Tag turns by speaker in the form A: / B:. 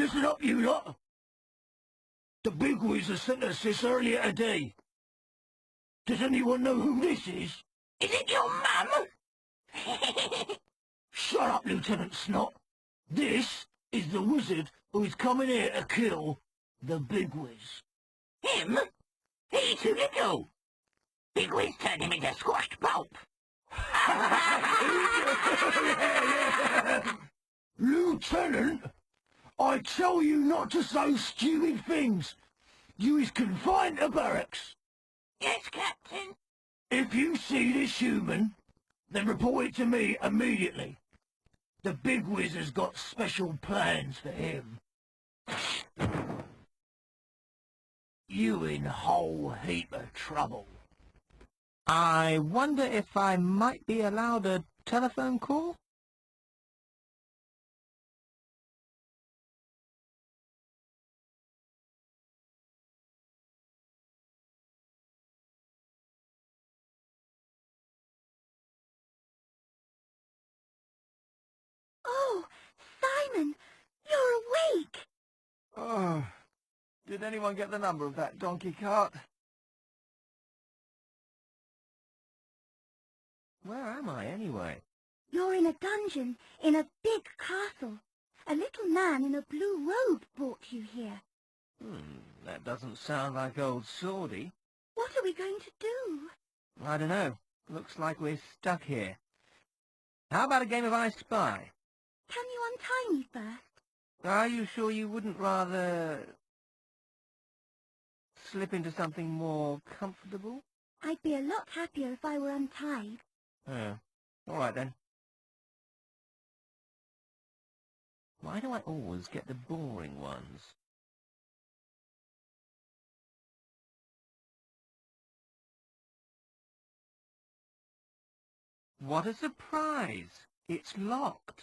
A: Listen up, you lot. The bigwigs has sent us this earlier today. Does anyone know who this is?
B: Is it your mum?
A: Shut up, Lieutenant Snot. This is the wizard who is coming here to kill the bigwigs.
B: Him? He's too little. Bigwigs turned him into squashed pulp.
A: Lieutenant, I tell you not to say stupid things. You is confined to barracks.
B: Yes, Captain.
A: If you see this human, then report it to me immediately. The bigwiz has got special plans for him. You in a whole heap of trouble.
C: I wonder if I might be allowed a telephone call?
D: Oh, Simon, you're awake.
C: Oh, did anyone get the number of that donkey cart? Where am I, anyway?
D: You're in a dungeon in a big castle. A little man in a blue robe brought you here.
C: That doesn't sound like old Swordy.
D: What are we going to do?
C: I don't know. Looks like we're stuck here. How about a game of I Spy?
D: Can you untie me first?
C: Are you sure you wouldn't rather slip into something more comfortable?
D: I'd be a lot happier if I were untied.
C: Oh, all right then. Why do I always get the boring ones? What a surprise! It's locked.